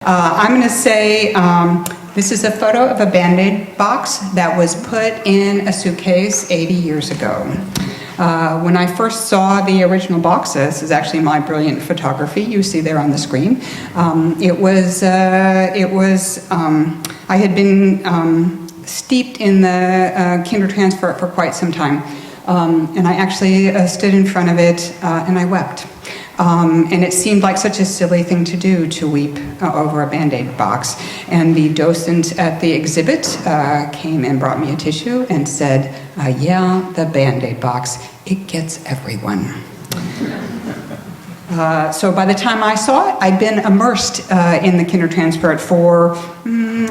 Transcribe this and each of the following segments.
I'm going to say this is a photo of a Band-Aid box that was put in a suitcase 80 years ago. When I first saw the original box, this is actually my brilliant photography you see there on the screen. I had been steeped in the Kindertransport for quite some time, and I actually stood in front of it and I wept. And it seemed like such a silly thing to do, to weep over a Band-Aid box. And the docent at the exhibit came and brought me a tissue and said, yeah, the Band-Aid box, it gets everyone. So by the time I saw it, I'd been immersed in the Kindertransport for,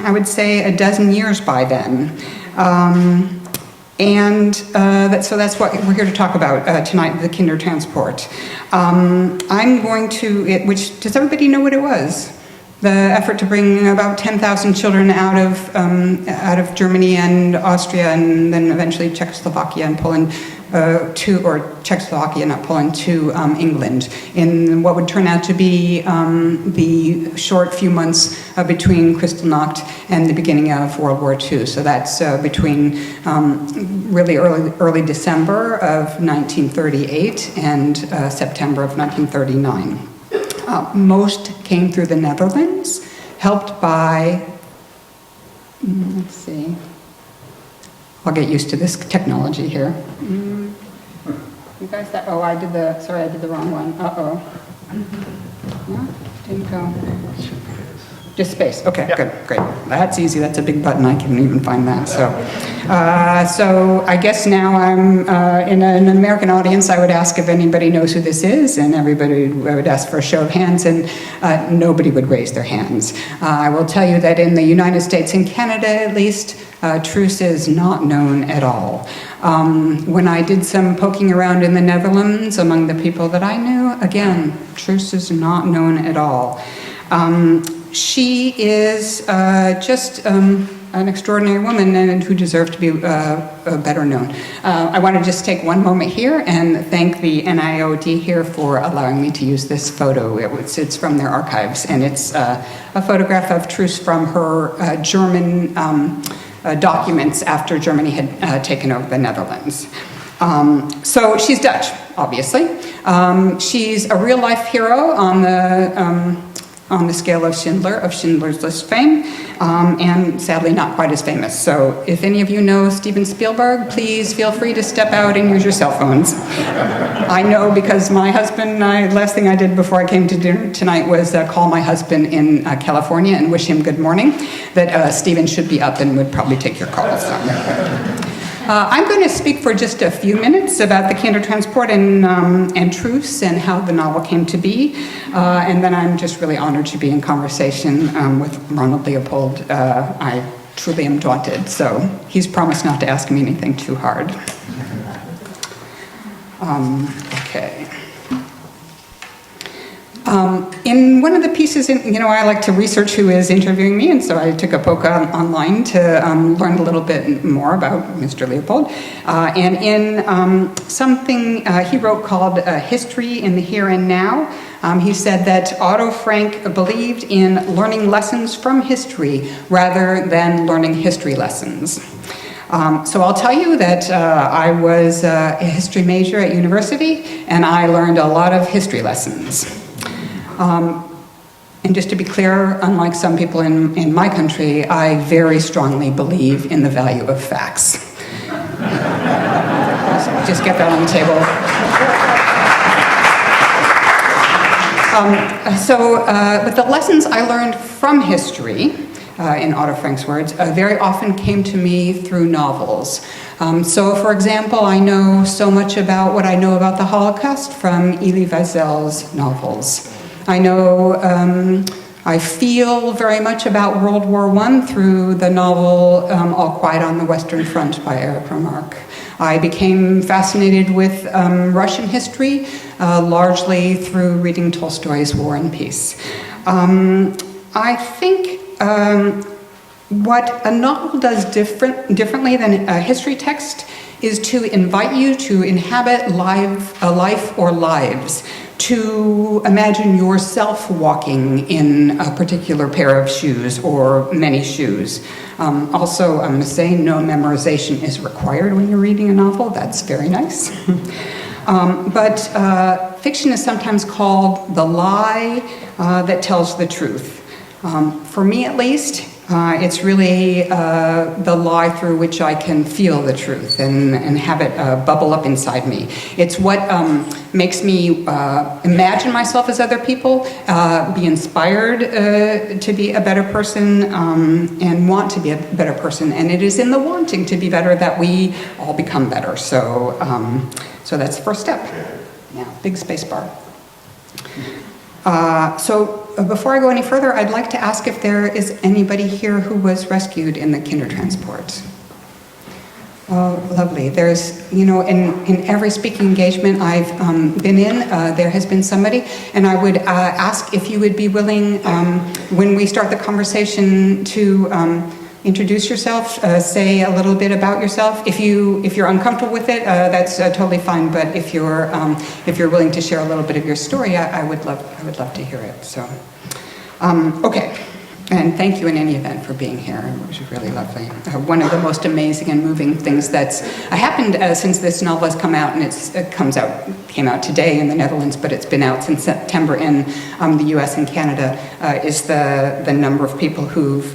I would say, a dozen years by then. So that's what we're here to talk about tonight, the Kindertransport. I'm going to, does everybody know what it was? The effort to bring about 10,000 children out of Germany and Austria and then eventually Czechoslovakia and Poland Czechoslovakia, not Poland, to England in what would turn out to be the short few months between Kristallnacht and the beginning of World War II. So that's between really early December of 1938 and September of 1939. Most came through the Netherlands, helped by, let's see, I'll get used to this technology here. You guys, I did the wrong one. Uh-oh. No, didn't go. Just space. Okay, yeah. Good, great. That's easy. That's a big button. I couldn't even find that. So I guess now I'm in an American audience. I would ask if anybody knows who this is, and everybody would ask for a show of hands, and nobody would raise their hands. I will tell you that in the United States and Canada, at least, Truus is not known at all. When I did some poking around in the Netherlands among the people that I knew, again, Truus is not known at all. She is just an extraordinary woman and who deserved to be better known. I want to just take one moment here and thank the NIOD here for allowing me to use this photo. It's from their archives, and it's a photograph of Truus from her German documents after Germany had taken over the Netherlands. So she's Dutch, obviously. She's a real-life hero on the scale of Schindler's List fame, and sadly not quite as famous. So if any of you know Steven Spielberg, please feel free to step out and use your cell phones. I know because my husband, last thing I did before I came to dinner tonight was call my husband in California and wish him good morning, that Steven should be up and would probably take your calls. I'm going to speak for just a few minutes about the Kindertransport and Truus and how the novel came to be, and then I'm just really honored to be in conversation with Ronald Leopold. I truly am daunted, so he's promised not to ask me anything too hard. Okay. In one of the pieces, I like to research who is interviewing me, and so I took a poke online to learn a little bit more about Mr. Leopold. And in something he wrote called History in the Here and Now, he said that Otto Frank believed in learning lessons from history rather than learning history lessons. So I'll tell you that I was a history major at university, and I learned a lot of history lessons. And just to be clear, unlike some people in my country, I very strongly believe in the value of facts. Just get that on the table. But the lessons I learned from history, in Otto Frank's words, very often came to me through novels. So, for example, I know so much about what I know about the Holocaust from Elie Wiesel's novels. I know, I feel very much about World War I through the novel All Quiet on the Western Front by Erich Remarque. I became fascinated with Russian history, largely through reading Tolstoy's War and Peace. I think what a novel does differently than a history text is to invite you to inhabit a life or lives to imagine yourself walking in a particular pair of shoes or many shoes. Also, I'm going to say no memorization is required when you're reading a novel. That's very nice. But fiction is sometimes called the lie that tells the truth. For me, at least, it's really the lie through which I can feel the truth and have it bubble up inside me. It's what makes me imagine myself as other people, be inspired to be a better person, and want to be a better person. And it is in the wanting to be better that we all become better. So that's the first step. Yeah, big space bar. Before I go any further, I'd like to ask if there is anybody here who was rescued in the Kindertransport. Oh, lovely. There's, in every speaking engagement I've been in, there has been somebody, and I would ask if you would be willing, when we start the conversation, to introduce yourself, say a little bit about yourself. If you're uncomfortable with it, that's totally fine. But if you're willing to share a little bit of your story, I would love to hear it. So, okay. And thank you in any event for being here. It was really lovely. One of the most amazing and moving things that's happened since this novel has come out, and came out today in the Netherlands, but it's been out since September in the U.S. and Canada, is the number of people who've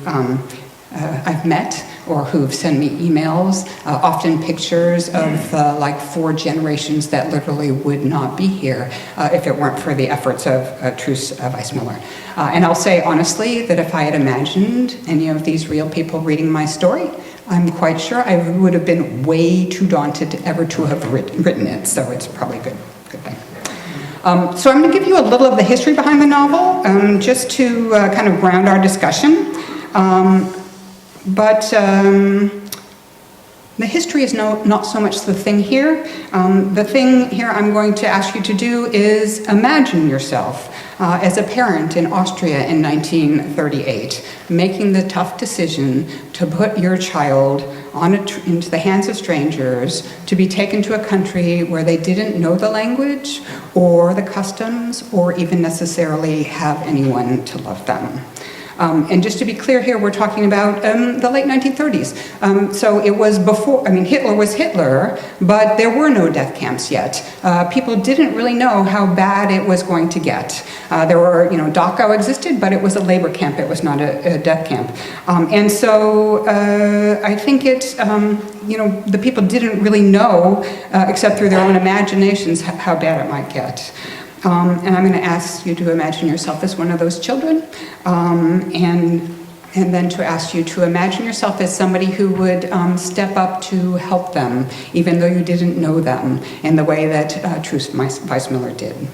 I've met or who've sent me emails, often pictures of like 4 generations that literally would not be here if it weren't for the efforts of Truus Wijsmuller. And I'll say honestly that if I had imagined any of these real people reading my story, I'm quite sure I would have been way too daunted ever to have written it, so it's probably a good thing. So I'm going to give you a little of the history behind the novel, just to kind of ground our discussion. But the history is not so much the thing here. The thing here I'm going to ask you to do is imagine yourself as a parent in Austria in 1938, making the tough decision to put your child into the hands of strangers, to be taken to a country where they didn't know the language or the customs or even necessarily have anyone to love them. And just to be clear here, we're talking about the late 1930s. So it was before, Hitler was Hitler, but there were no death camps yet. People didn't really know how bad it was going to get. There were, Dachau existed, but it was a labor camp. It was not a death camp. And so I think it's, the people didn't really know, except through their own imaginations, how bad it might get. And I'm going to ask you to imagine yourself as one of those children, and then to ask you to imagine yourself as somebody who would step up to help them, even though you didn't know them, in the way that Truus Wijsmuller did.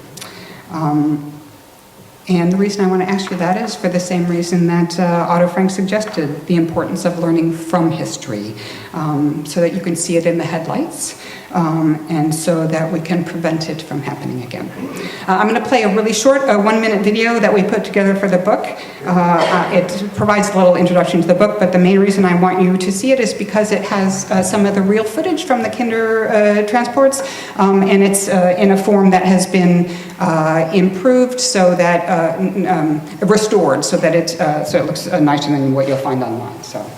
And the reason I want to ask you that is for the same reason that Otto Frank suggested, the importance of learning from history, so that you can see it in the headlights, and so that we can prevent it from happening again. I'm going to play a really short 1-minute video that we put together for the book. It provides a little introduction to the book, but the main reason I want you to see it is because it has some of the real footage from the Kindertransports, and it's in a form that has been improved so that restored so that it looks nicer than what you'll find online. So.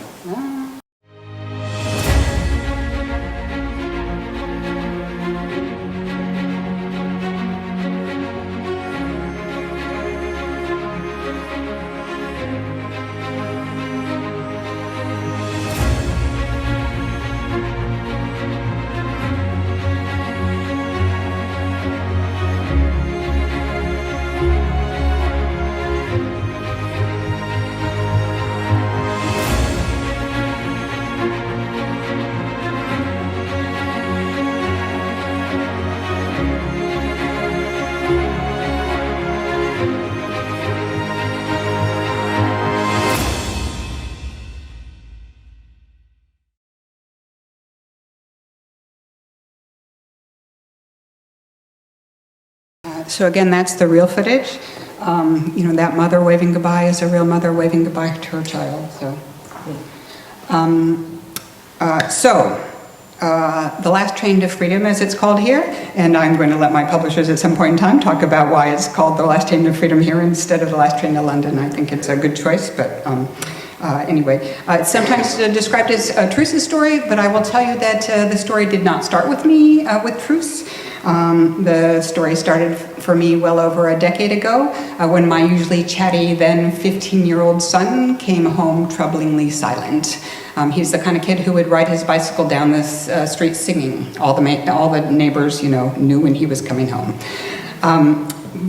So again, that's the real footage. That mother waving goodbye is a real mother waving goodbye to her child. So The Last Train to Freedom, as it's called here, and I'm going to let my publishers at some point in time talk about why it's called The Last Train to Freedom here instead of The Last Train to London. I think it's a good choice, but anyway. It's sometimes described as Truus's story, but I will tell you that the story did not start with me, with Truus. The story started for me well over a decade ago when my usually chatty, then 15-year-old son came home troublingly silent. He's the kind of kid who would ride his bicycle down this street singing. All the neighbors, knew when he was coming home.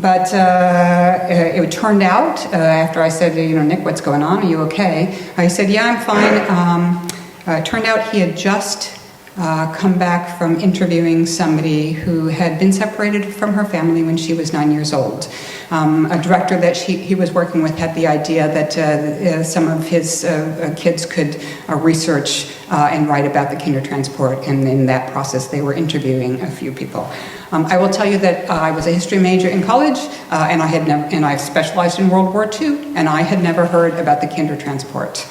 But it turned out, after I said, Nick, what's going on? Are you okay? He said, yeah, I'm fine. It turned out he had just come back from interviewing somebody who had been separated from her family when she was 9 years old. A director that he was working with had the idea that some of his kids could research and write about the Kindertransport, and in that process they were interviewing a few people. I will tell you that I was a history major in college, and I specialized in World War II, and I had never heard about the Kindertransport.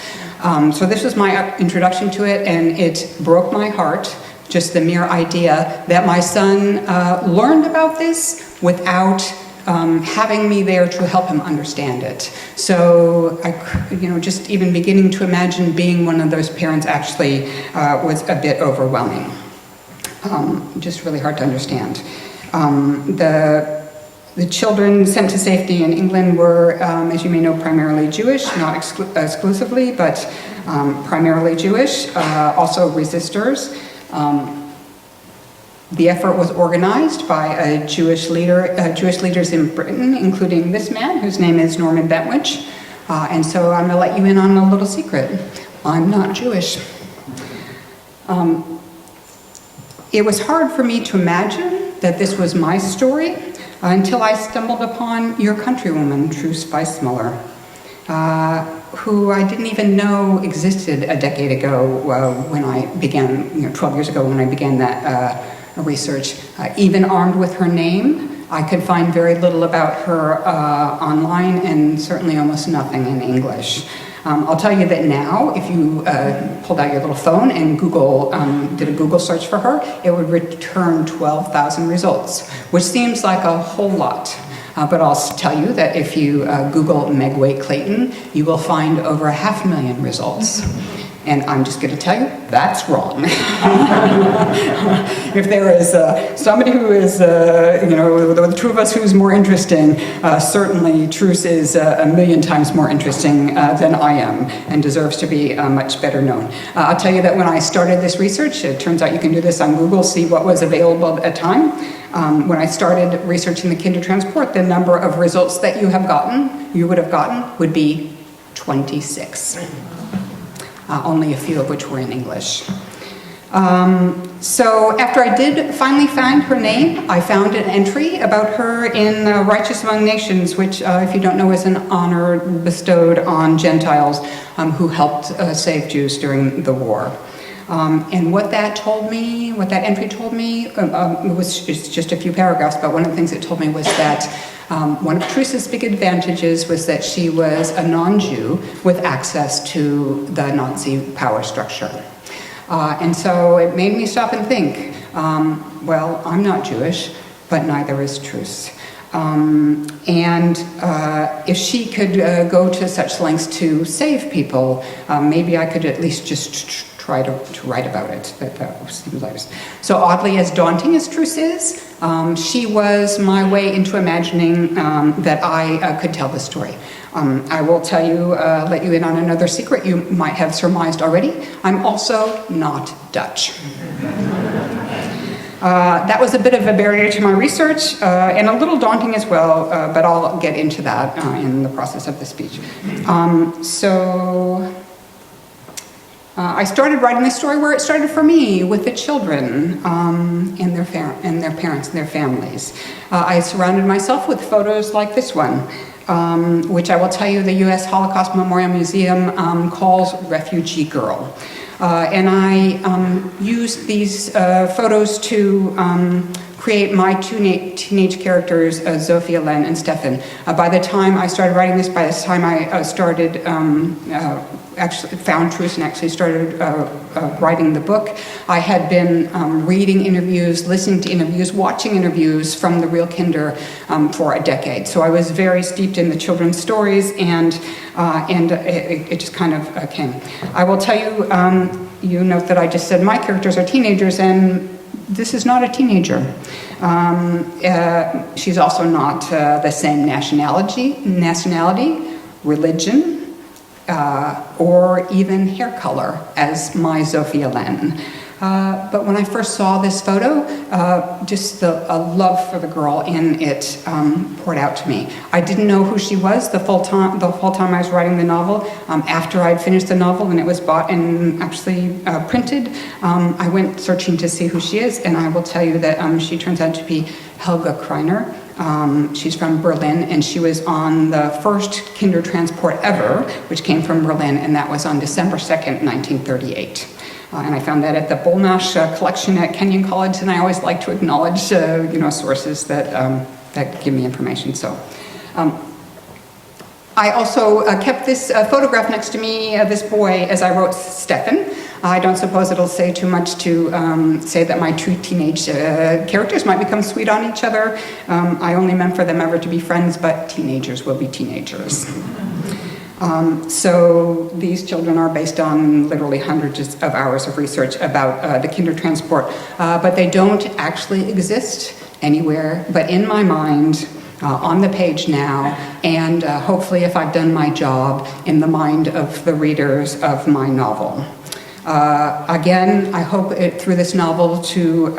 So this was my introduction to it, and it broke my heart, just the mere idea that my son learned about this without having me there to help him understand it. So, just even beginning to imagine being one of those parents actually was a bit overwhelming. Just really hard to understand. The children sent to safety in England were, as you may know, primarily Jewish, not exclusively, but primarily Jewish, also resistors. The effort was organized by Jewish leaders in Britain, including this man, whose name is Norman Bentwich. And so I'm going to let you in on a little secret. I'm not Jewish. It was hard for me to imagine that this was my story until I stumbled upon your countrywoman, Truus Wijsmuller, who I didn't even know existed a decade ago when I began, 12 years ago when I began that research. Even armed with her name, I could find very little about her online, and certainly almost nothing in English. I'll tell you that now, if you pulled out your little phone and did a Google search for her, it would return 12,000 results, which seems like a whole lot. But I'll tell you that if you Google Meg Waite Clayton, you will find over 500,000 results. And I'm just going to tell you, that's wrong. If there is somebody who is, the two of us who's more interesting, certainly Truus is a million times more interesting than I am and deserves to be much better known. I'll tell you that when I started this research, it turns out you can do this on Google, see what was available at the time. When I started researching the Kindertransport, the number of results that you would have gotten, would be 26. Only a few of which were in English. So after I did finally find her name, I found an entry about her in Righteous Among Nations, which, if you don't know, is an honor bestowed on Gentiles who helped save Jews during the war. And what that entry told me, it's just a few paragraphs, but one of the things it told me was that one of Truus's big advantages was that she was a non-Jew with access to the Nazi power structure. And so it made me stop and think, well, I'm not Jewish, but neither is Truus. And if she could go to such lengths to save people, maybe I could at least just try to write about it. That seems nice. So oddly, as daunting as Truus is, she was my way into imagining that I could tell the story. I will tell you, let you in on another secret you might have surmised already. I'm also not Dutch. That was a bit of a barrier to my research, and a little daunting as well, but I'll get into that in the process of the speech. I started writing this story where it started for me, with the children and their parents and their families. I surrounded myself with photos like this one, which I will tell you the U.S. Holocaust Memorial Museum calls Refugee Girl. And I used these photos to create my two teenage characters, Žofie-Helene and Stephan. By the time I started writing this, by the time I started, actually found Truus and actually started writing the book, I had been reading interviews, listening to interviews, watching interviews from the real Kinder for a decade. So I was very steeped in the children's stories, and it just kind of came. I will tell you, you note that I just said my characters are teenagers, and this is not a teenager. She's also not the same nationality, religion, or even hair color as my Žofie-Helene. But when I first saw this photo, just the love for the girl in it poured out to me. I didn't know who she was the full time I was writing the novel. After I'd finished the novel and it was bought and actually printed, I went searching to see who she is, and I will tell you that she turns out to be Helga Kreiner. She's from Berlin, and she was on the first Kindertransport ever, which came from Berlin, and that was on December 2nd, 1938. And I found that at the Bolnash collection at Kenyon College, and I always like to acknowledge, sources that give me information. So, I also kept this photograph next to me, this boy, as I wrote Stephan. I don't suppose it'll say too much to say that my two teenage characters might become sweet on each other. I only meant for them ever to be friends, but teenagers will be teenagers. So these children are based on literally hundreds of hours of research about the Kindertransport, but they don't actually exist anywhere but in my mind, on the page now, and hopefully, if I've done my job, in the mind of the readers of my novel. Again, I hope through this novel to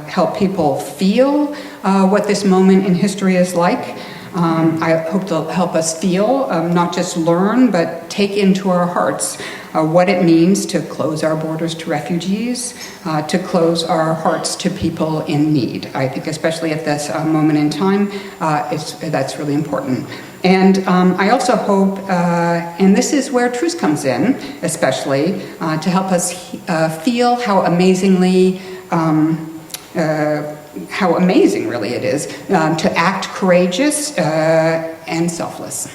help people feel what this moment in history is like. I hope to help us feel, not just learn, but take into our hearts what it means to close our borders to refugees, to close our hearts to people in need. I think especially at this moment in time, that's really important. And I also hope, and this is where Truus comes in, especially, to help us feel how amazingly how amazing really it is to act courageous and selfless.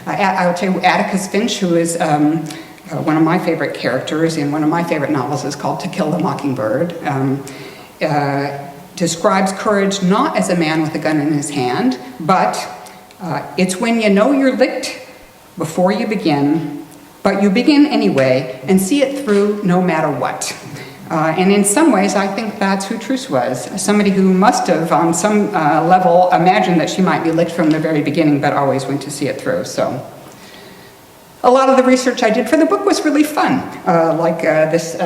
I will tell you, Atticus Finch, who is one of my favorite characters in one of my favorite novels, is called To Kill the Mockingbird, describes courage not as a man with a gun in his hand, but it's when you know you're licked before you begin, but you begin anyway and see it through no matter what. And in some ways, I think that's who Truus was. Somebody who must have, on some level, imagined that she might be licked from the very beginning, but always went to see it through. So, a lot of the research I did for the book was really fun, like this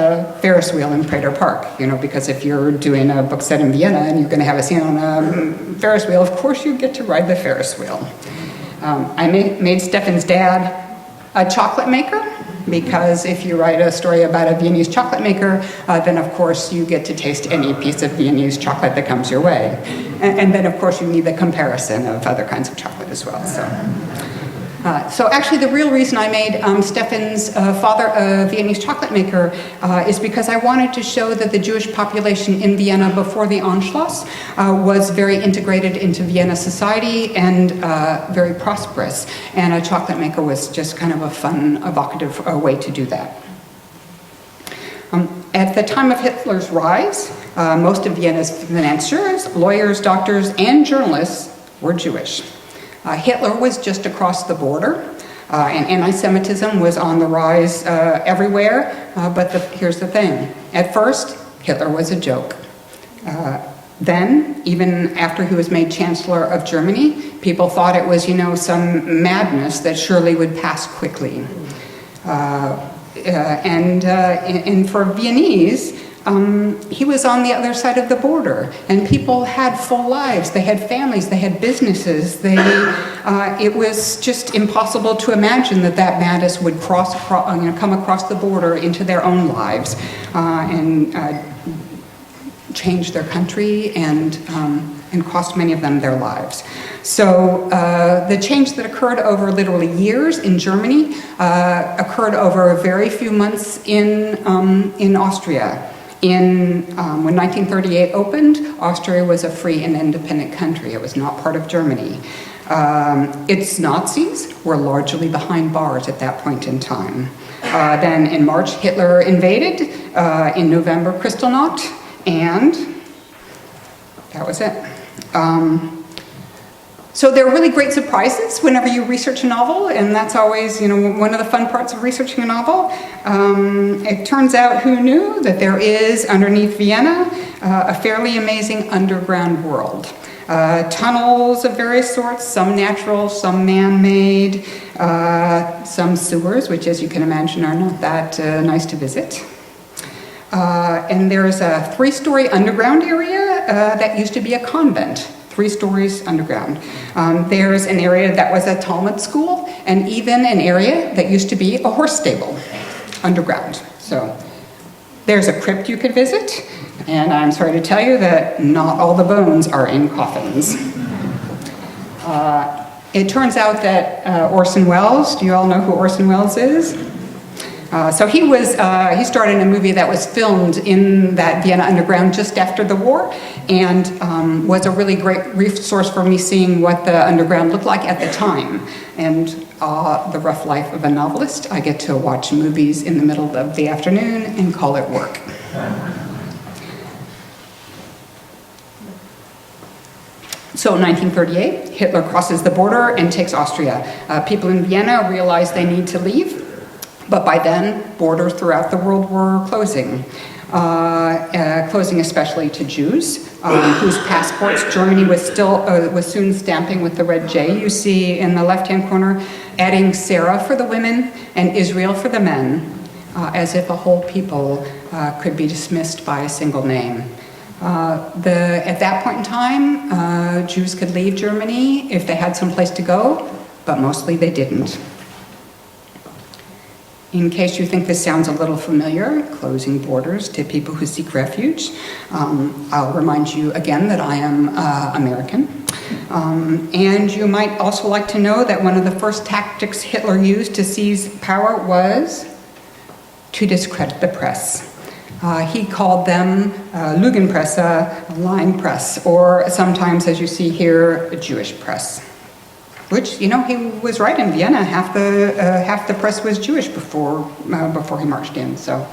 Ferris wheel in Prater Park, because if you're doing a book set in Vienna and you're going to have a scene on a Ferris wheel, of course you get to ride the Ferris wheel. I made Stephan's dad a chocolate maker, because if you write a story about a Viennese chocolate maker, then of course you get to taste any piece of Viennese chocolate that comes your way. And then of course you need the comparison of other kinds of chocolate as well. So actually the real reason I made Stephan's father a Viennese chocolate maker is because I wanted to show that the Jewish population in Vienna before the Anschluss was very integrated into Vienna society and very prosperous. And a chocolate maker was just kind of a fun, evocative way to do that. At the time of Hitler's rise, most of Vienna's financiers, lawyers, doctors, and journalists were Jewish. Hitler was just across the border, and anti-Semitism was on the rise everywhere, but here's the thing. At first, Hitler was a joke. Then, even after he was made Chancellor of Germany, people thought it was, some madness that surely would pass quickly. And for Viennese, he was on the other side of the border, and people had full lives. They had families, they had businesses. It was just impossible to imagine that madness would come across the border into their own lives and change their country and cost many of them their lives. So the change that occurred over literally years in Germany occurred over a very few months in Austria. When 1938 opened, Austria was a free and independent country. It was not part of Germany. Its Nazis were largely behind bars at that point in time. Then in March, Hitler invaded. In November, Kristallnacht, and that was it. So there are really great surprises whenever you research a novel, and that's always, one of the fun parts of researching a novel. It turns out, who knew, that there is, underneath Vienna, a fairly amazing underground world. Tunnels of various sorts, some natural, some man-made, some sewers, which, as you can imagine, are not that nice to visit. And there's a 3-story underground area that used to be a convent. 3 stories underground. There's an area that was a Talmud school, and even an area that used to be a horse stable underground. So there's a crypt you could visit, and I'm sorry to tell you that not all the bones are in coffins. It turns out that Orson Welles, do you all know who Orson Welles is? So he starred in a movie that was filmed in that Vienna underground just after the war, and was a really great resource for me seeing what the underground looked like at the time. And the rough life of a novelist, I get to watch movies in the middle of the afternoon and call it work. So in 1938, Hitler crosses the border and takes Austria. People in Vienna realize they need to leave. But by then, borders throughout the world were closing. Closing especially to Jews, whose passports Germany was soon stamping with the red J you see in the left-hand corner, adding Sarah for the women and Israel for the men, as if a whole people could be dismissed by a single name. At that point in time, Jews could leave Germany if they had someplace to go, but mostly they didn't. In case you think this sounds a little familiar, closing borders to people who seek refuge, I'll remind you again that I am American. And you might also like to know that one of the first tactics Hitler used to seize power was to discredit the press. He called them Lügenpresse, lying press, or sometimes, as you see here, a Jewish press. Which, he was right in Vienna. Half the press was Jewish before he marched in. So,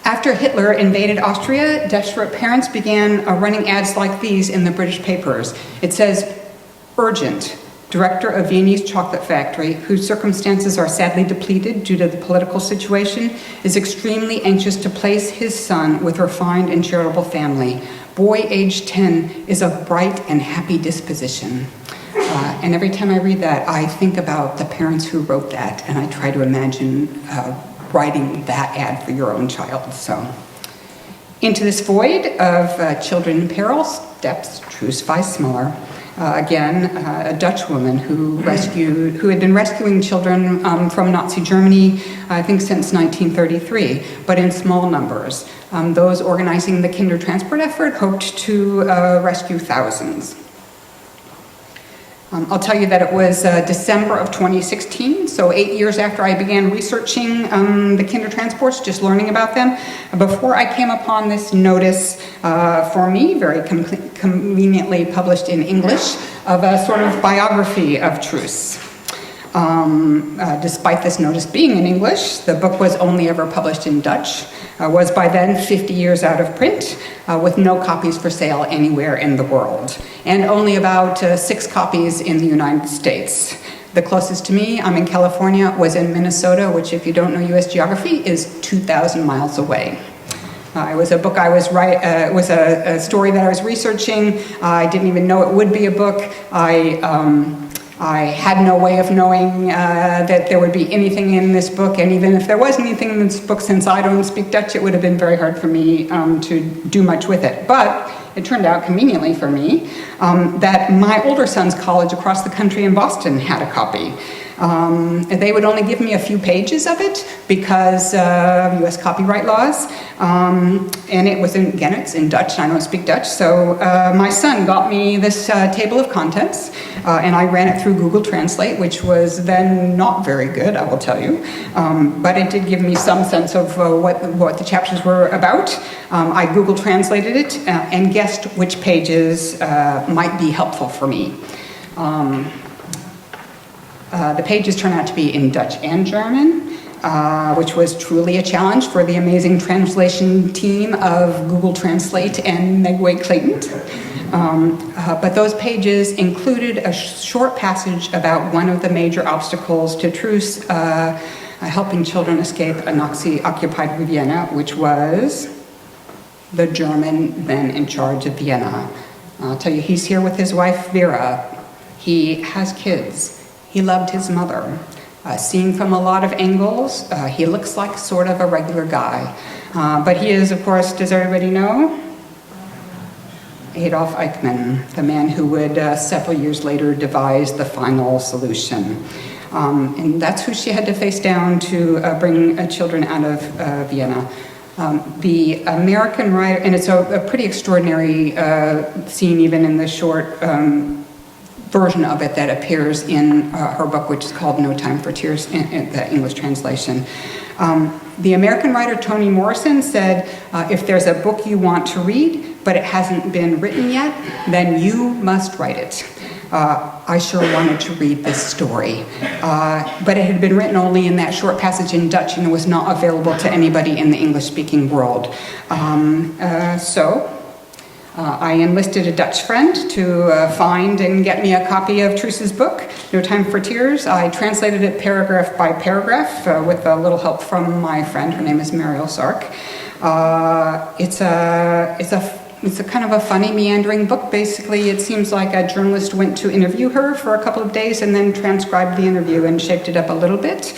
after Hitler invaded Austria, desperate parents began running ads like these in the British papers. It says, "Urgent. Director of Viennese chocolate factory, whose circumstances are sadly depleted due to the political situation, is extremely anxious to place his son with refined and charitable family. Boy aged 10 is of bright and happy disposition." And every time I read that, I think about the parents who wrote that, and I try to imagine writing that ad for your own child. So, into this void of children in peril steps Truus Wijsmuller, again a Dutch woman who had been rescuing children from Nazi Germany, I think since 1933, but in small numbers. Those organizing the Kindertransport effort hoped to rescue thousands. I'll tell you that it was December of 2016, so 8 years after I began researching the Kindertransports, just learning about them, before I came upon this notice, for me, very conveniently published in English, of a sort of biography of Truus. Despite this notice being in English, the book was only ever published in Dutch, was by then 50 years out of print, with no copies for sale anywhere in the world, and only about 6 copies in the United States. The closest to me, I'm in California, was in Minnesota, which, if you don't know U.S. geography, is 2,000 miles away. It was a book I was it was a story that I was researching. I didn't even know it would be a book. I had no way of knowing that there would be anything in this book, and even if there was anything in this book, since I don't speak Dutch, it would have been very hard for me to do much with it. But it turned out, conveniently for me, that my older son's college across the country in Boston had a copy. They would only give me a few pages of it because of US copyright laws. And it was, again, it's in Dutch. I don't speak Dutch. So my son got me this table of contents, and I ran it through Google Translate, which was then not very good, I will tell you. But it did give me some sense of what the chapters were about. I Google translated it and guessed which pages might be helpful for me. The pages turned out to be in Dutch and German, which was truly a challenge for the amazing translation team of Google Translate and Meg Waite Clayton. But those pages included a short passage about one of the major obstacles to Truus helping children escape a Nazi-occupied Vienna, which was the German men in charge of Vienna. I'll tell you, he's here with his wife, Vera. He has kids. He loved his mother. Seen from a lot of angles, he looks like sort of a regular guy. But he is, of course, does everybody know? Adolf Eichmann, the man who would several years later devise the final solution. And that's who she had to face down to bring children out of Vienna. The American writer, and it's a pretty extraordinary scene even in the short version of it that appears in her book, which is called No Time for Tears, in the English translation. The American writer Toni Morrison said, if there's a book you want to read, but it hasn't been written yet, then you must write it. I sure wanted to read this story, but it had been written only in that short passage in Dutch and it was not available to anybody in the English-speaking world. So I enlisted a Dutch friend to find and get me a copy of Truus's book, No Time for Tears. I translated it paragraph by paragraph with a little help from my friend. Her name is Mariel Sark. It's a kind of a funny, meandering book. Basically, it seems like a journalist went to interview her for a couple of days and then transcribed the interview and shaped it up a little bit.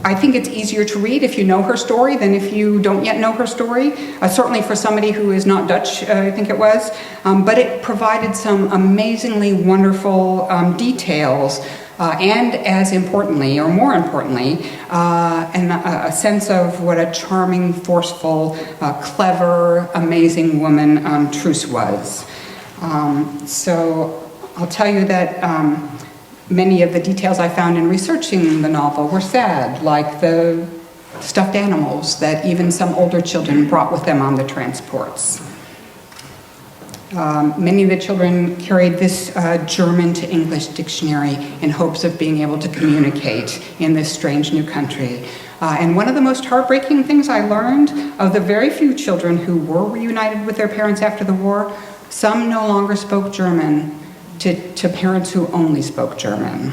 I think it's easier to read if you know her story than if you don't yet know her story, certainly for somebody who is not Dutch, I think it was. But it provided some amazingly wonderful details and as importantly, or more importantly, a sense of what a charming, forceful, clever, amazing woman Truus was. So I'll tell you that many of the details I found in researching the novel were sad, like the stuffed animals that even some older children brought with them on the transports. Many of the children carried this German to English dictionary in hopes of being able to communicate in this strange new country. And one of the most heartbreaking things I learned of the very few children who were reunited with their parents after the war, some no longer spoke German to parents who only spoke German.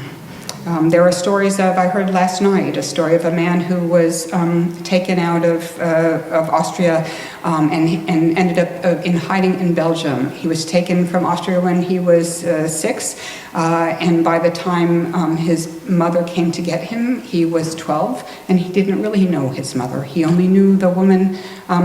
There are stories of, I heard last night, a story of a man who was taken out of Austria and ended up in hiding in Belgium. He was taken from Austria when he was 6, and by the time his mother came to get him, he was 12, and he didn't really know his mother. He only knew the woman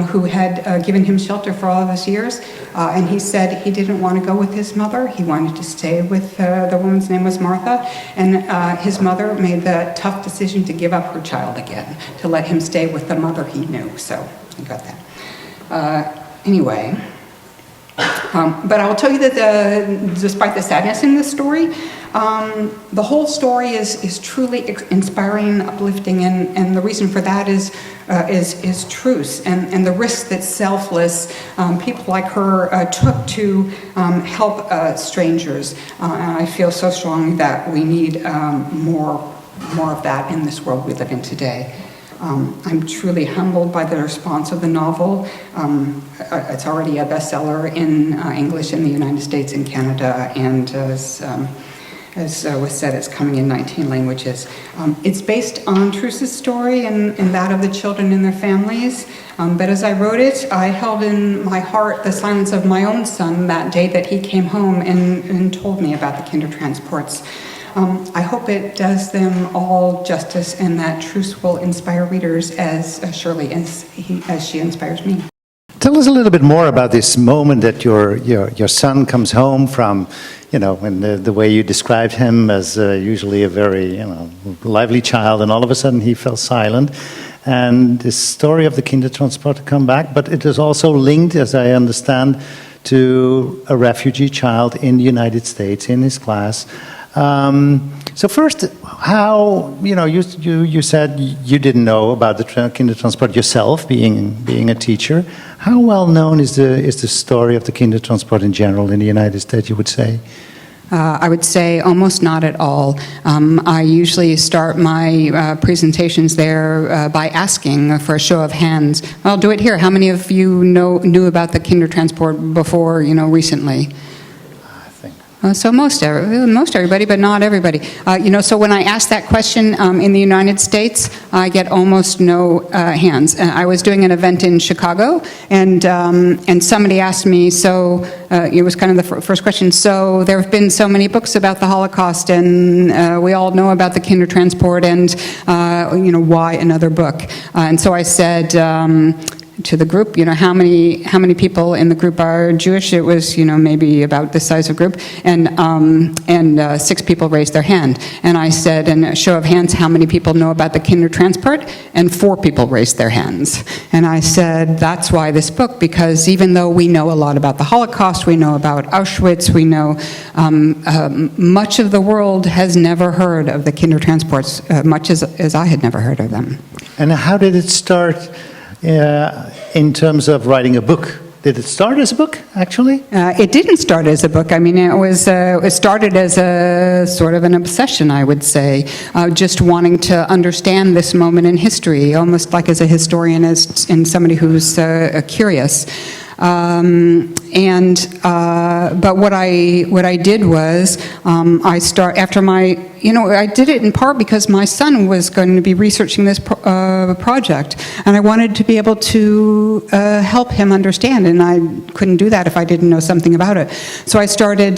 who had given him shelter for all of his years, and he said he didn't want to go with his mother. He wanted to stay with, the woman's name was Martha, and his mother made the tough decision to give up her child again, to let him stay with the mother he knew. So I got that. Anyway, but I will tell you that despite the sadness in this story, the whole story is truly inspiring, uplifting, and the reason for that is Truus and the risk that selfless people like her took to help strangers. And I feel so strongly that we need more of that in this world we live in today. I'm truly humbled by the response of the novel. It's already a bestseller in English in the United States and Canada, and as was said, it's coming in 19 languages. It's based on Truus's story and that of the children and their families, but as I wrote it, I held in my heart the silence of my own son that day that he came home and told me about the Kindertransports. I hope it does them all justice and that Truus will inspire readers as surely as she inspires me. Tell us a little bit more about this moment that your son comes home from and the way you described him as usually a very, lively child, and all of a sudden he fell silent. And the story of the Kindertransport to come back, but it is also linked, as I understand, to a refugee child in the United States in his class. So first, how, you said you didn't know about the Kindertransport yourself, being a teacher. How well known is the story of the Kindertransport in general in the United States, you would say? I would say almost not at all. I usually start my presentations there by asking for a show of hands. I'll do it here. How many of you knew about the Kindertransport before, recently? So most everybody, but not everybody. So when I ask that question in the United States, I get almost no hands. I was doing an event in Chicago, and somebody asked me, so it was kind of the first question, so there have been so many books about the Holocaust, and we all know about the Kindertransport, and why another book? And so I said, to the group, how many people in the group are Jewish? It was, maybe about this size of group, and 6 people raised their hand. And I said, in a show of hands, how many people know about the Kindertransport? And 4 people raised their hands. And I said, that's why this book, because even though we know a lot about the Holocaust, we know about Auschwitz, we know much of the world has never heard of the Kindertransports, much as I had never heard of them. And how did it start? In terms of writing a book, did it start as a book, actually? It didn't start as a book. I mean, it started as a sort of an obsession, I would say, just wanting to understand this moment in history, almost like as a historian, and somebody who's curious. But what I did was I did it in part because my son was going to be researching this project, and I wanted to be able to help him understand, and I couldn't do that if I didn't know something about it. So I started,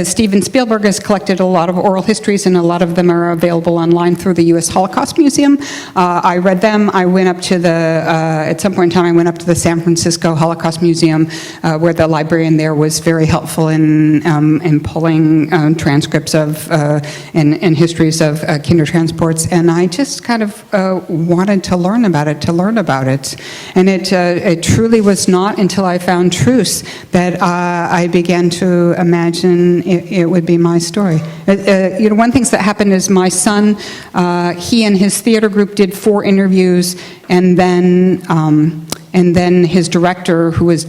Steven Spielberg has collected a lot of oral histories, and a lot of them are available online through the U.S. Holocaust Museum. I read them. I went up to at some point in time, I went up to the San Francisco Holocaust Museum, where the librarian there was very helpful in pulling transcripts of and histories of Kindertransports, and I just kind of wanted to learn about it. And it truly was not until I found Truus that I began to imagine it would be my story. One thing that happened is my son, he and his theater group did 4 interviews, and then his director, who was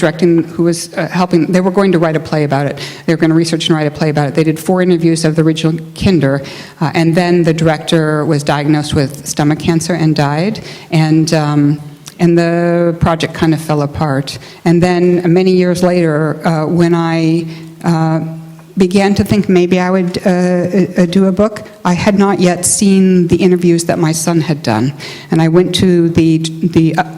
helping, they were going to write a play about it. They were going to research and write a play about it. They did 4 interviews of the original Kinder, and then the director was diagnosed with stomach cancer and died, and the project kind of fell apart. And then many years later, when I began to think maybe I would do a book, I had not yet seen the interviews that my son had done. And I went to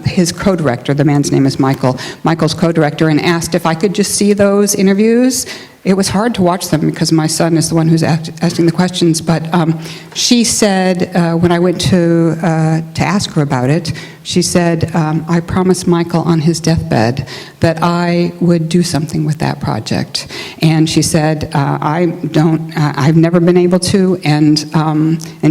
his co-director, the man's name is Michael's co-director, and asked if I could just see those interviews. It was hard to watch them because my son is the one who's asking the questions, but she said, when I went to ask her about it, she said, I promised Michael on his deathbed that I would do something with that project. And she said, I've never been able to, and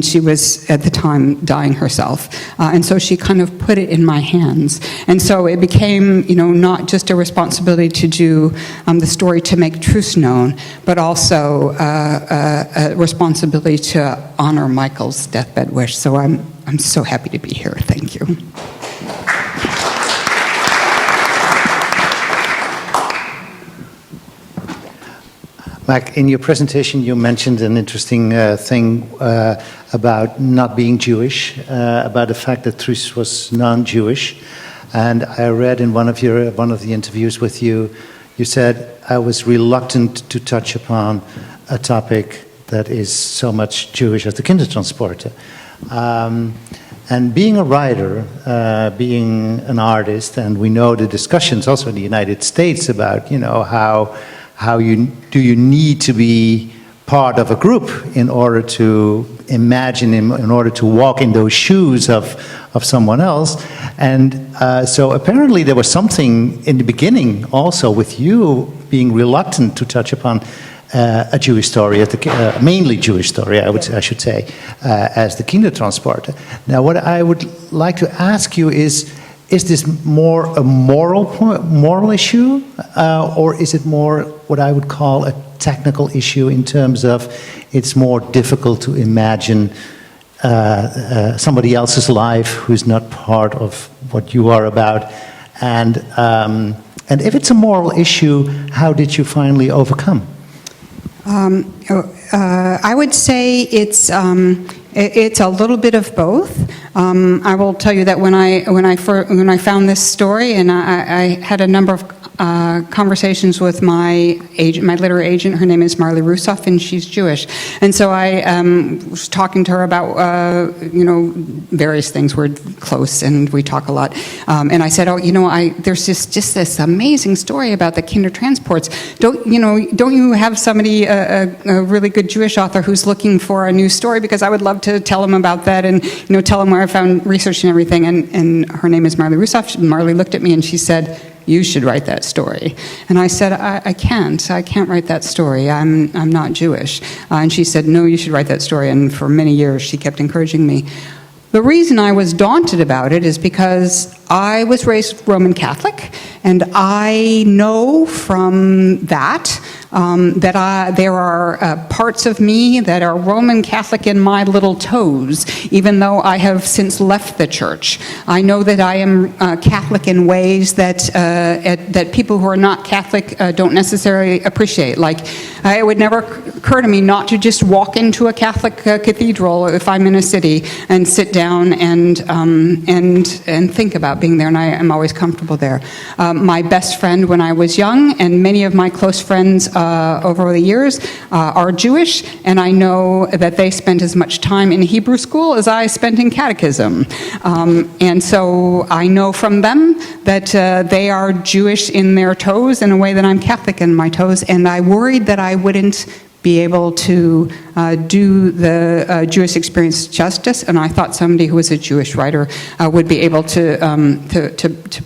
she was at the time dying herself. And so she kind of put it in my hands. And so it became, not just a responsibility to do the story to make Truus known, but also a responsibility to honor Michael's deathbed wish. So I'm so happy to be here. Thank you. Meg, in your presentation, you mentioned an interesting thing about not being Jewish, about the fact that Truus was non-Jewish. And I read in one of the interviews with you, you said, I was reluctant to touch upon a topic that is so much Jewish as the Kindertransport. And being a writer, being an artist, and we know the discussions also in the United States about, how you need to be part of a group in order to imagine, in order to walk in those shoes of someone else. And so apparently there was something in the beginning also with you being reluctant to touch upon a Jewish story, mainly Jewish story, I should say, as the Kindertransport. Now, what I would like to ask you is this more a moral issue, or is it more what I would call a technical issue in terms of it's more difficult to imagine somebody else's life who's not part of what you are about, and if it's a moral issue, how did you finally overcome? I would say it's a little bit of both. I will tell you that when I found this story, and I had a number of conversations with my literary agent. Her name is Marley Rusoff, and she's Jewish. And so I was talking to her about various things. We're close, and we talk a lot. And I said, there's just this amazing story about the Kindertransports. Don't you have somebody, a really good Jewish author who's looking for a new story? Because I would love to tell him about that, and tell him where I found research and everything. And her name is Marley Rusoff. Marley looked at me and she said, "You should write that story." And I said, I can't write that story. I'm not Jewish. And she said, "No, you should write that story." And for many years, she kept encouraging me. The reason I was daunted about it is because I was raised Roman Catholic, and I know from that there are parts of me that are Roman Catholic in my little toes, even though I have since left the church. I know that I am Catholic in ways that people who are not Catholic don't necessarily appreciate. Like, it would never occur to me not to just walk into a Catholic cathedral if I'm in a city and sit down and think about being there, and I am always comfortable there. My best friend when I was young, and many of my close friends over the years are Jewish, and I know that they spent as much time in Hebrew school as I spent in catechism. And so I know from them that they are Jewish in their toes in a way that I'm Catholic in my toes, and I worried that I wouldn't be able to do the Jewish experience justice, and I thought somebody who was a Jewish writer would be able to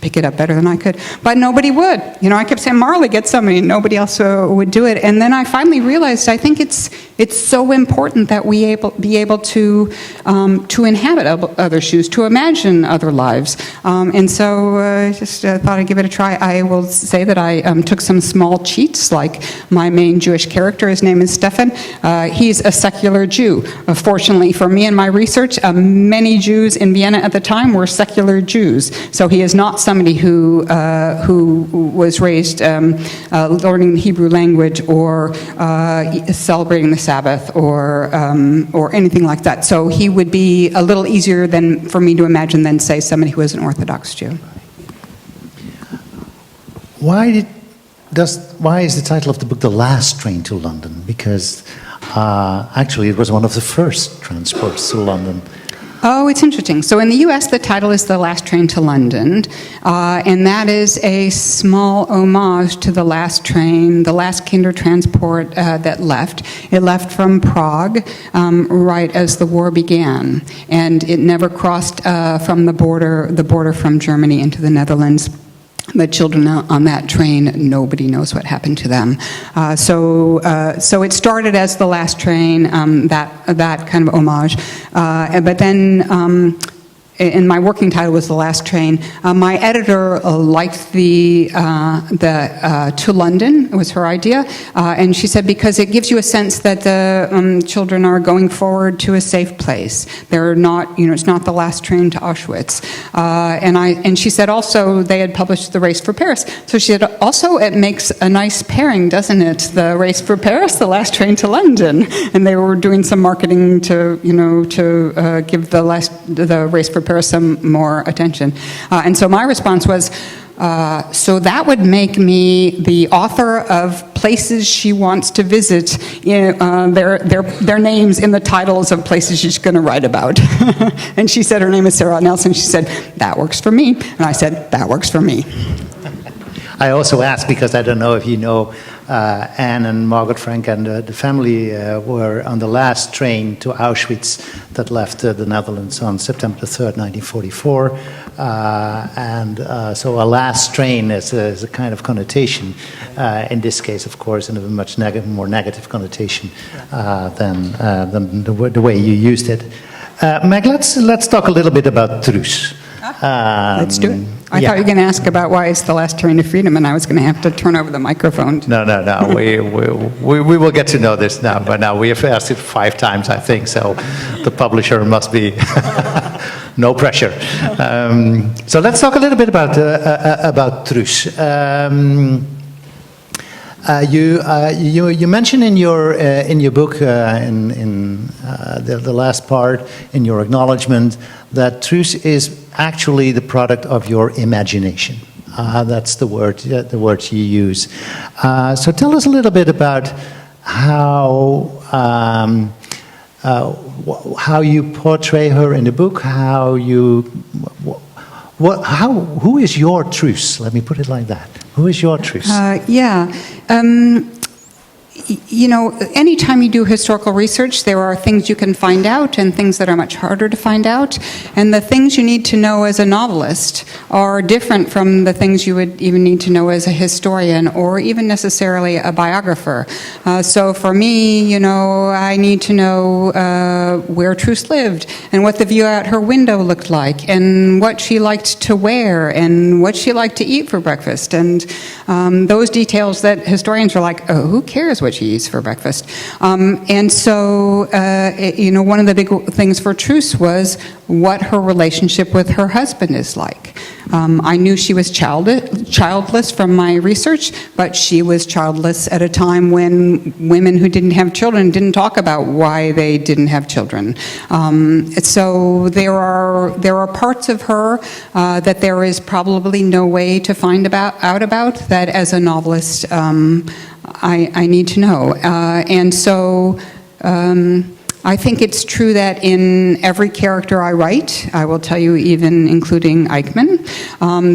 pick it up better than I could. But nobody would. I kept saying, "Marley, get somebody," and nobody else would do it. And then I finally realized I think it's so important that we be able to inhabit other shoes, to imagine other lives. And so I just thought I'd give it a try. I will say that I took some small cheats, like my main Jewish character. His name is Stephan. He's a secular Jew. Fortunately for me and my research, many Jews in Vienna at the time were secular Jews. So he is not somebody who was raised learning the Hebrew language or celebrating the Sabbath or anything like that. So he would be a little easier for me to imagine than, say, somebody who is an Orthodox Jew. Why is the title of the book "The Last Train to London"? Because actually it was one of the first transports to London. Oh, it's interesting. So in the U.S., the title is "The Last Train to London," and that is a small homage to the last train, the last Kindertransport that left. It left from Prague right as the war began, and it never crossed from the border from Germany into the Netherlands. The children on that train, nobody knows what happened to them. So it started as the last train, that kind of homage. But then, and my working title was "The Last Train." My editor liked the "to London." It was her idea, and she said because it gives you a sense that the children are going forward to a safe place. They're not, it's not the last train to Auschwitz. And she said also they had published "The Race for Paris," so she said also it makes a nice pairing, doesn't it? The Race for Paris, the last train to London, and they were doing some marketing to give the Race for Paris some more attention. And so my response was, so that would make me the author of places she wants to visit, their names in the titles of places she's going to write about. And she said her name is Sarah Nelson. She said, "That works for me." And I said, "That works for me." I also asked because I don't know if you know Anne and Margaret Frank and the family were on the last train to Auschwitz that left the Netherlands on September the 3rd, 1944. So a last train is a kind of connotation, in this case, of course, in a much more negative connotation than the way you used it. Meg, let's talk a little bit about Truus. Let's do it. I thought you were going to ask about why it's the last train to freedom, and I was going to have to turn over the microphone. No. we will get to know this now. But now we have asked it 5 times, I think. So the publisher must be no pressure. So let's talk a little bit about Truus. You mentioned in your book in the last part in your acknowledgement that Truus is actually the product of your imagination. That's the word you use. So tell us a little bit about how you portray her in the book. Who is your Truus? Let me put it like that. Who is your Truus? Anytime you do historical research, there are things you can find out and things that are much harder to find out. And the things you need to know as a novelist are different from the things you would even need to know as a historian or even necessarily a biographer. So for me, I need to know where Truus lived and what the view out her window looked like and what she liked to wear and what she liked to eat for breakfast. And those details that historians are like, oh, who cares what she eats for breakfast? And so, one of the big things for Truus was what her relationship with her husband is like. I knew she was childless from my research, but she was childless at a time when women who didn't have children didn't talk about why they didn't have children. So there are parts of her that there is probably no way to find out about that as a novelist I need to know. And so I think it's true that in every character I write, I will tell you even including Eichmann,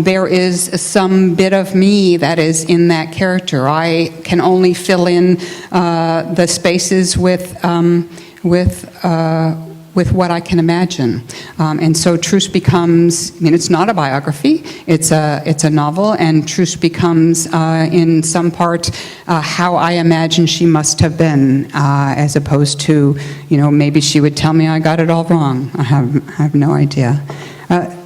there is some bit of me that is in that character. I can only fill in the spaces with what I can imagine. And so Truus becomes, it's not a biography, it's a novel, and Truus becomes, in some part, how I imagine she must have been, as opposed to, maybe she would tell me I got it all wrong. I have no idea.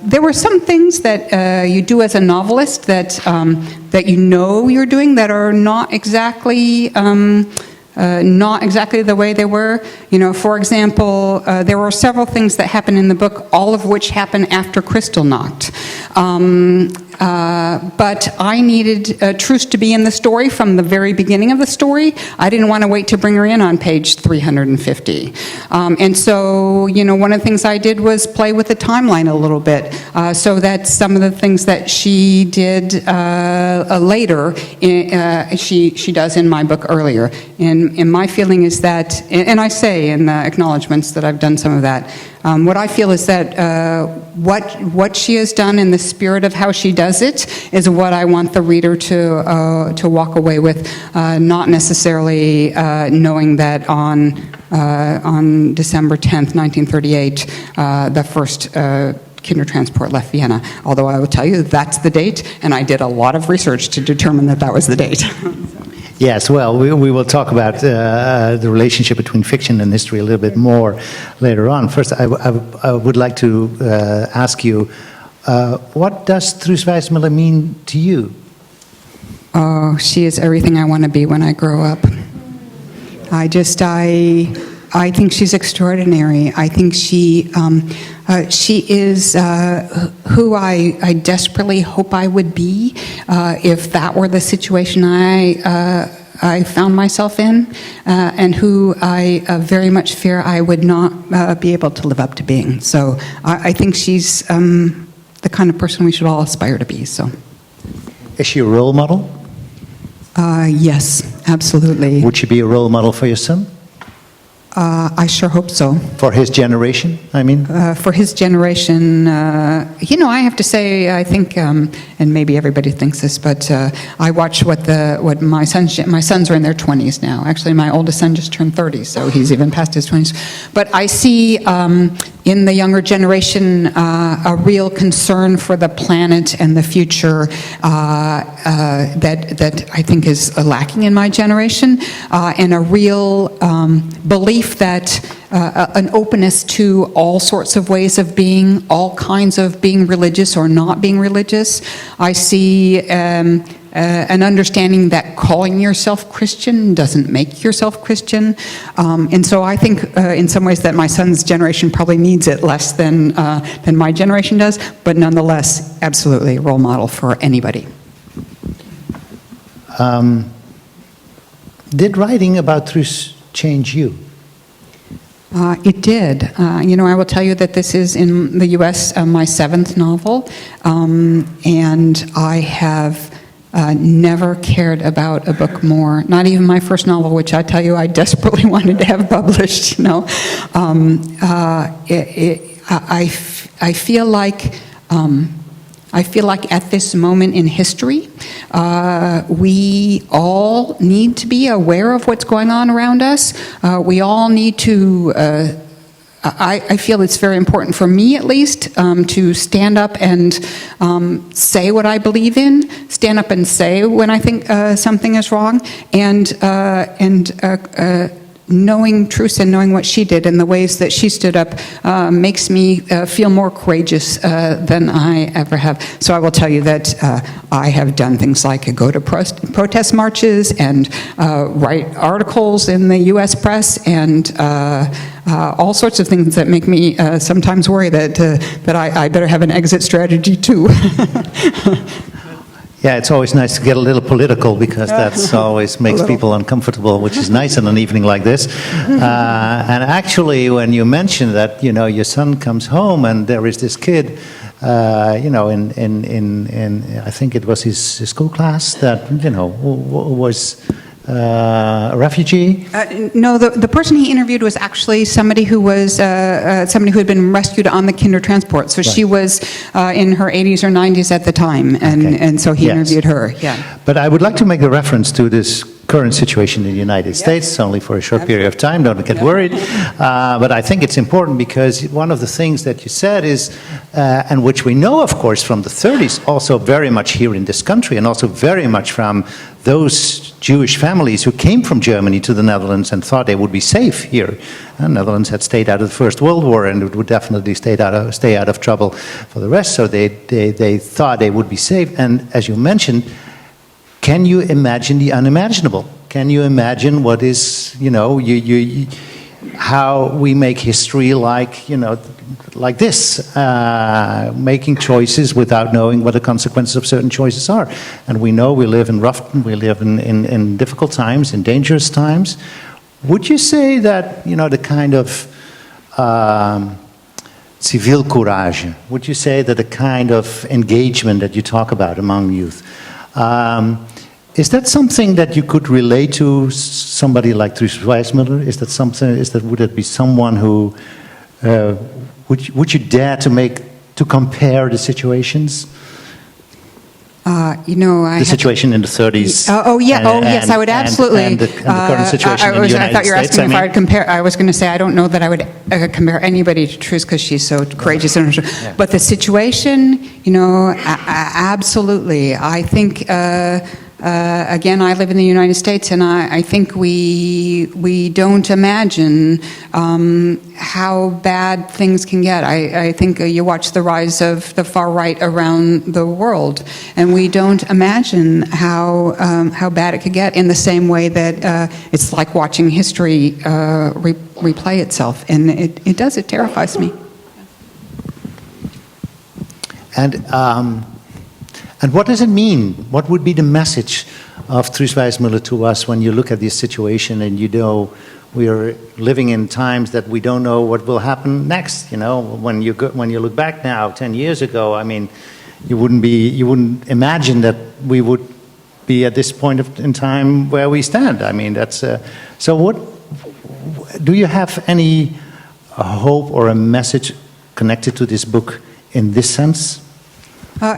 There were some things that you do as a novelist that you're doing that are not exactly the way they were. For example, there were several things that happen in the book, all of which happen after Kristallnacht. But I needed Truus to be in the story from the very beginning of the story. I didn't want to wait to bring her in on page 350. And so, one of the things I did was play with the timeline a little bit, so that some of the things that she did later, she does in my book earlier. And my feeling is that, and I say in the acknowledgments that I've done some of that, what I feel is that what she has done in the spirit of how she does it is what I want the reader to walk away with, not necessarily knowing that on December 10th, 1938, the first Kindertransport left Vienna. Although I will tell you that's the date, and I did a lot of research to determine that was the date. Yes, well, we will talk about the relationship between fiction and history a little bit more later on. First, I would like to ask you, what does Truus Wijsmuller mean to you? Oh, she is everything I want to be when I grow up. I think she's extraordinary. I think she is who I desperately hope I would be if that were the situation I found myself in, and who I very much fear I would not be able to live up to being. So I think she's the kind of person we should all aspire to be. So, is she a role model? Yes, absolutely. Would she be a role model for your son? I sure hope so. For his generation, I mean? For his generation, I have to say, I think, and maybe everybody thinks this, but I watch what my sons are in their 20s now. Actually, my oldest son just turned 30, so he's even past his 20s. But I see in the younger generation a real concern for the planet and the future that I think is lacking in my generation, and a real belief that an openness to all sorts of ways of being, all kinds of being religious or not being religious. I see an understanding that calling yourself Christian doesn't make yourself Christian. And so I think in some ways that my son's generation probably needs it less than my generation does, but nonetheless, absolutely a role model for anybody. Did writing about Truus change you? It did. I will tell you that this is in the U.S. My 7th novel, and I have never cared about a book more. Not even my first novel, which I tell you I desperately wanted to have published. I feel like at this moment in history, we all need to be aware of what's going on around us. We all need to, I feel it's very important for me at least, to stand up and say what I believe in, stand up and say when I think something is wrong, and knowing Truus and knowing what she did and the ways that she stood up makes me feel more courageous than I ever have. So I will tell you that I have done things like go to protest marches and write articles in the U.S. press and all sorts of things that make me sometimes worry that I better have an exit strategy too. Yeah, it's always nice to get a little political because that's always makes people uncomfortable, which is nice on an evening like this. And actually, when you mention that, your son comes home and there is this kid, in I think it was his school class that, was a refugee? No, the person he interviewed was actually somebody who had been rescued on the Kindertransport. So she was in her 80s or 90s at the time, and so he interviewed her. Yeah. But I would like to make a reference to this current situation in the United States, only for a short period of time, don't get worried. But I think it's important because one of the things that you said is, and which we know, of course, from the 30s, also very much here in this country, and also very much from those Jewish families who came from Germany to the Netherlands and thought they would be safe here. The Netherlands had stayed out of the First World War and it would definitely stay out of trouble for the rest, so they thought they would be safe. And as you mentioned, can you imagine the unimaginable? Can you imagine what is, how we make history like this, making choices without knowing what the consequences of certain choices are. And we know we live in difficult times, in dangerous times. Would you say that, the kind of civil courage, would you say that the kind of engagement that you talk about among youth, is that something that you could relate to somebody like Truus Wijsmuller? Would it be someone who, would you dare to compare the situations? The situation in the 30s. Yes, I would absolutely. And the current situation in the United States. I thought you were asking me if I would compare. I was going to say I don't know that I would compare anybody to Truus because she's so courageous. But the situation, absolutely. I think. Again, I live in the United States, and I think we don't imagine how bad things can get. I think you watch the rise of the far right around the world, and we don't imagine how bad it could get in the same way that it's like watching history replay itself, and it does. It terrifies me. And what does it mean? What would be the message of Truus Wijsmuller to us when you look at this situation and we are living in times that we don't know what will happen next? When you look back now, 10 years ago, I mean, you wouldn't imagine that we would be at this point in time where we stand. I mean, that's so. What do you have any hope or a message connected to this book in this sense?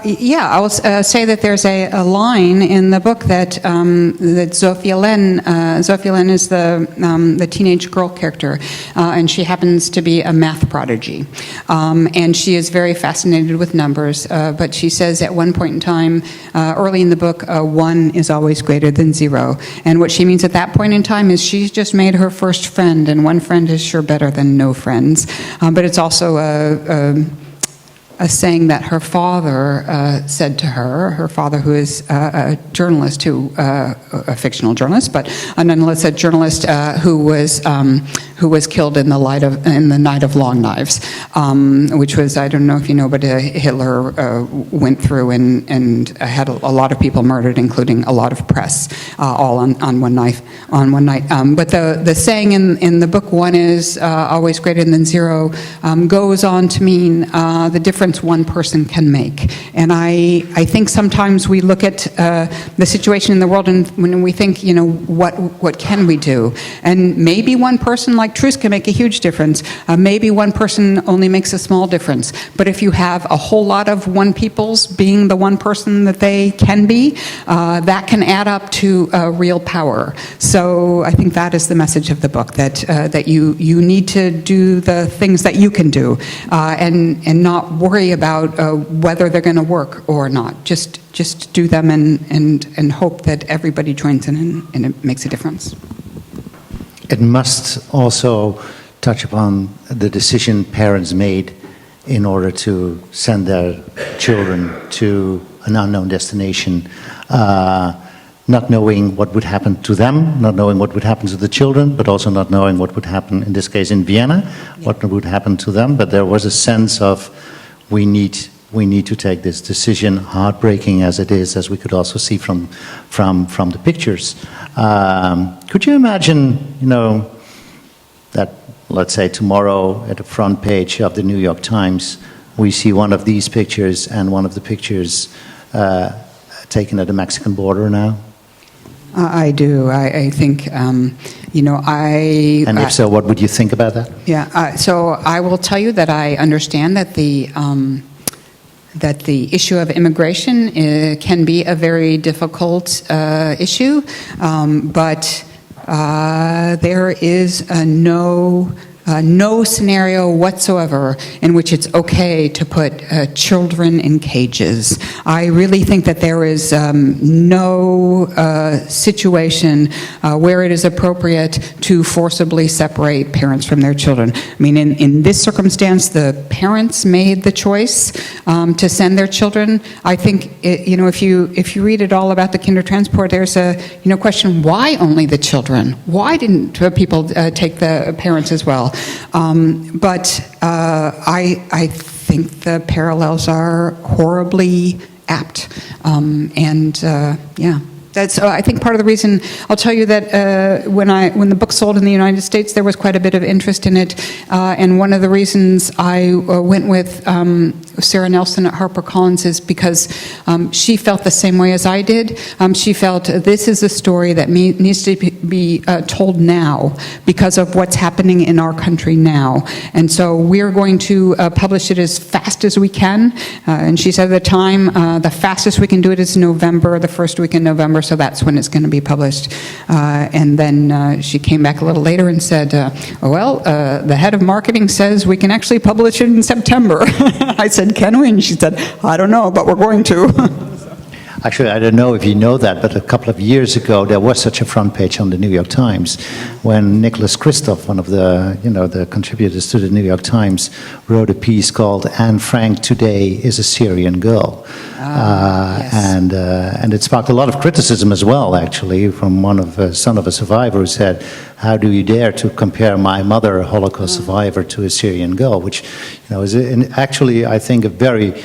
Yeah, I will say that there's a line in the book that Žofie-Helene is the teenage girl character, and she happens to be a math prodigy, and she is very fascinated with numbers. But she says at one point in time, early in the book, 1 is always greater than 0, and what she means at that point in time is she's just made her first friend, and one friend is sure better than no friends. But it's also a saying that her father said to her father, who is a journalist, a fictional journalist, but nonetheless a journalist who was killed in the Night of Long Knives, which was, I don't know if you know, but Hitler went through and had a lot of people murdered, including a lot of press, all on one night. But the saying in the book, 1 is always greater than 0, goes on to mean the difference one person can make. And I think sometimes we look at the situation in the world, and when we think, what can we do? And maybe one person like Truus can make a huge difference. Maybe one person only makes a small difference. But if you have a whole lot of one peoples being the one person that they can be, that can add up to real power. So I think that is the message of the book, that you need to do the things that you can do, and not worry about whether they're going to work or not. Just do them and hope that everybody joins in and it makes a difference. It must also touch upon the decision parents made in order to send their children to an unknown destination, not knowing what would happen to them, not knowing what would happen to the children, but also not knowing what would happen, in this case in Vienna, what would happen to them. But there was a sense of we need to take this decision, heartbreaking as it is, as we could also see from the pictures. Could you imagine, that, let's say, tomorrow at the front page of the New York Times, we see one of these pictures and one of the pictures taken at the Mexican border now? I do. I think, And if so, what would you think about that? Yeah. So I will tell you that I understand that the issue of immigration can be a very difficult issue, but there is no scenario whatsoever in which it's okay to put children in cages. I really think that there is no situation where it is appropriate to forcibly separate parents from their children. I mean, in this circumstance, the parents made the choice to send their children. I think, if you read it all about the Kindertransport, there's a question, why only the children? Why didn't people take the parents as well? But I think the parallels are horribly apt, yeah. That's, I think, part of the reason. I'll tell you that when the book sold in the United States, there was quite a bit of interest in it, and one of the reasons I went with Sarah Nelson at HarperCollins is because she felt the same way as I did. She felt this is a story that needs to be told now because of what's happening in our country now, and so we're going to publish it as fast as we can. And she said at the time, the fastest we can do it is November, the first week in November. So that's when it's going to be published. And then she came back a little later and said, the head of marketing says we can actually publish it in September. I said, can we? And she said, I don't know, but we're going to. Actually, I don't know if you know that, but a couple of years ago, there was such a front page on the New York Times when Nicholas Kristof, one of the contributors to the New York Times, wrote a piece called "Anne Frank Today is a Syrian Girl." Yes. And it sparked a lot of criticism as well, actually, from son of a survivor who said, how do you dare to compare my mother, a Holocaust survivor, to a Syrian girl? Which is actually, I think, a very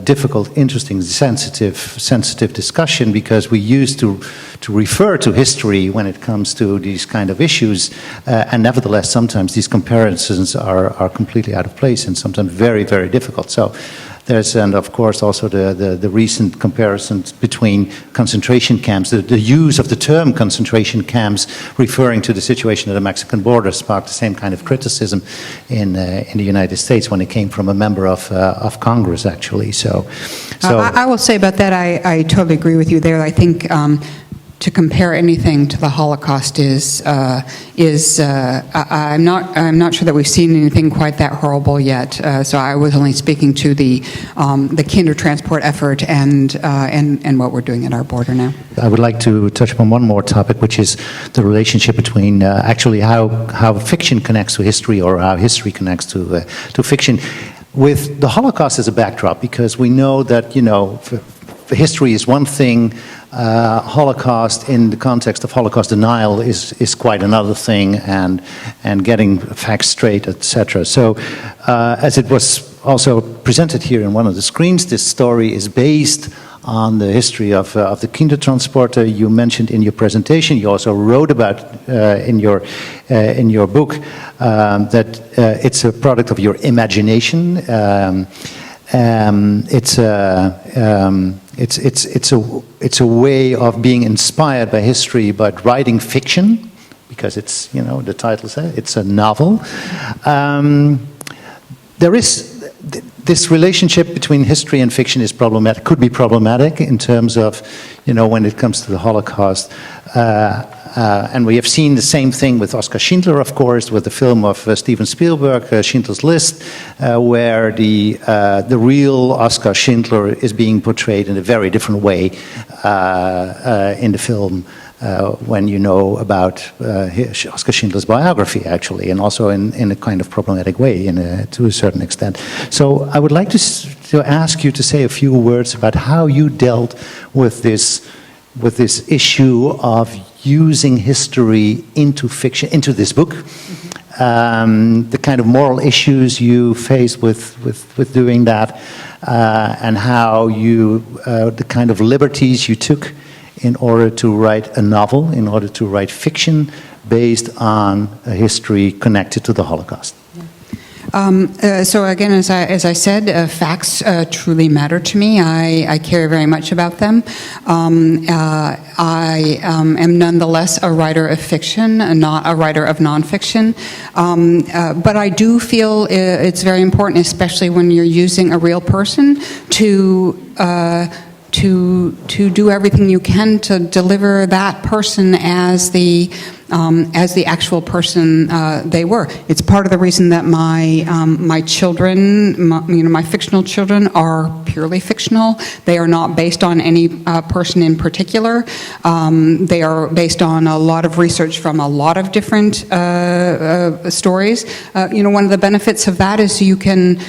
difficult, interesting, sensitive discussion, because we used to refer to history when it comes to these kind of issues, and nevertheless sometimes these comparisons are completely out of place and sometimes very, very difficult. So There's, and of course, also the recent comparisons between concentration camps. The use of the term concentration camps referring to the situation at the Mexican border sparked the same kind of criticism in the United States when it came from a member of Congress, actually. So I will say about that, I totally agree with you there. I think to compare anything to the Holocaust is I'm not sure that we've seen anything quite that horrible yet. So I was only speaking to the Kindertransport effort and what we're doing at our border now. I would like to touch upon one more topic, which is the relationship between actually how fiction connects to history, or how history connects to fiction, with the Holocaust as a backdrop, because we know that history is one thing. Holocaust in the context of Holocaust denial is quite another thing, and getting facts straight, etc. So, as it was also presented here in one of the screens, this story is based on the history of the Kindertransport you mentioned in your presentation. You also wrote about in your book that it's a product of your imagination. It's a way of being inspired by history, but writing fiction, because it's, the title says it's a novel. There is this relationship between history and fiction is problematic. Could be problematic in terms of, when it comes to the Holocaust. And we have seen the same thing with Oskar Schindler, of course, with the film of Steven Spielberg, Schindler's List, where the real Oskar Schindler is being portrayed in a very different way in the film when you know about Oskar Schindler's biography, actually, and also in a kind of problematic way to a certain extent. So I would like to ask you to say a few words about how you dealt with this issue of using history into fiction, into this book, the kind of moral issues you faced with doing that, and how the kind of liberties you took in order to write a novel, in order to write fiction based on a history connected to the Holocaust. So again, as I said, facts truly matter to me. I care very much about them. I am nonetheless a writer of fiction, not a writer of nonfiction. But I do feel it's very important, especially when you're using a real person, to do everything you can to deliver that person as the actual person they were. It's part of the reason that my children, my fictional children, are purely fictional. They are not based on any person in particular. They are based on a lot of research from a lot of different stories. One of the benefits of that is you can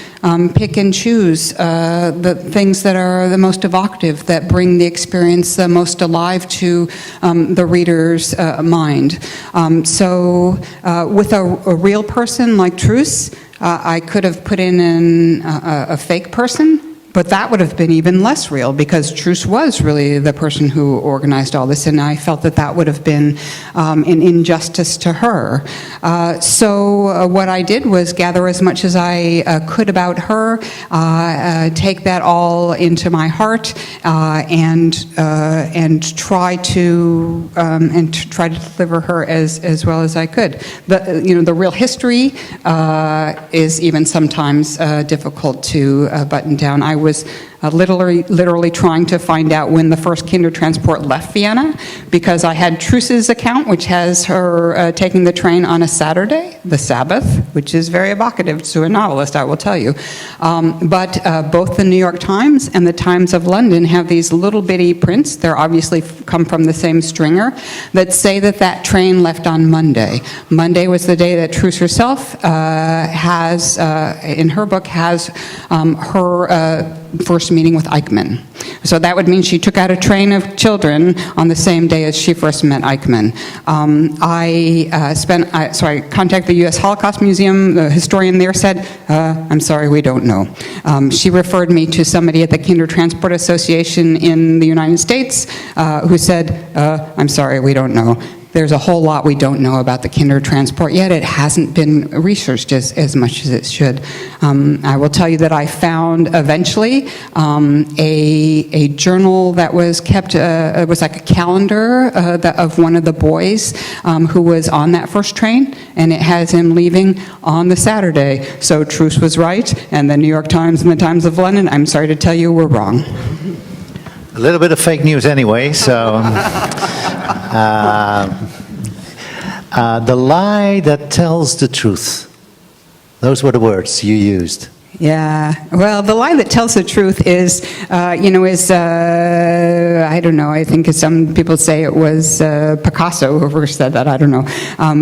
pick and choose the things that are the most evocative, that bring the experience the most alive to the reader's mind. So with a real person like Truus, I could have put in a fake person, but that would have been even less real, because Truus was really the person who organized all this, and I felt that would have been an injustice to her. So what I did was gather as much as I could about her, take that all into my heart, and try to deliver her as well as I could. The real history is even sometimes difficult to button down. I was literally trying to find out when the first Kindertransport left Vienna, because I had Truus's account, which has her taking the train on a Saturday, the Sabbath, which is very evocative to a novelist, I will tell you. But both the New York Times and the Times of London have these little bitty prints, they're obviously come from the same stringer, that say that train left on Monday. Monday was the day that Truus herself has, in her book, has her first meeting with Eichmann. So that would mean she took out a train of children on the same day as she first met Eichmann. So I contacted the U.S. Holocaust Museum. The historian there said, I'm sorry, we don't know. She referred me to somebody at the Kindertransport Association in the United States who said, I'm sorry, we don't know. there's a whole lot we don't know about the Kindertransport yet. It hasn't been researched as much as it should. I will tell you that I found eventually a journal that was kept, it was like a calendar of one of the boys who was on that first train, and it has him leaving on the Saturday. So Truus was right, and the New York Times and the Times of London, I'm sorry to tell you, were wrong. A little bit of fake news anyway, so... the lie that tells the truth. Those were the words you used. Yeah, well, the lie that tells the truth is, I don't know, I think some people say it was Picasso who first said that, I don't know.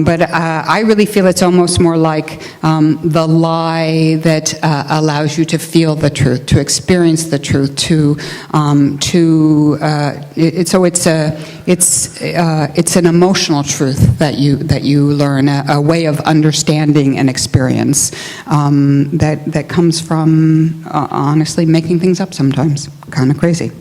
But I really feel it's almost more like the lie that allows you to feel the truth, to experience the truth, it's an emotional truth that you learn, a way of understanding and experience that comes from honestly making things up sometimes. Kind of crazy.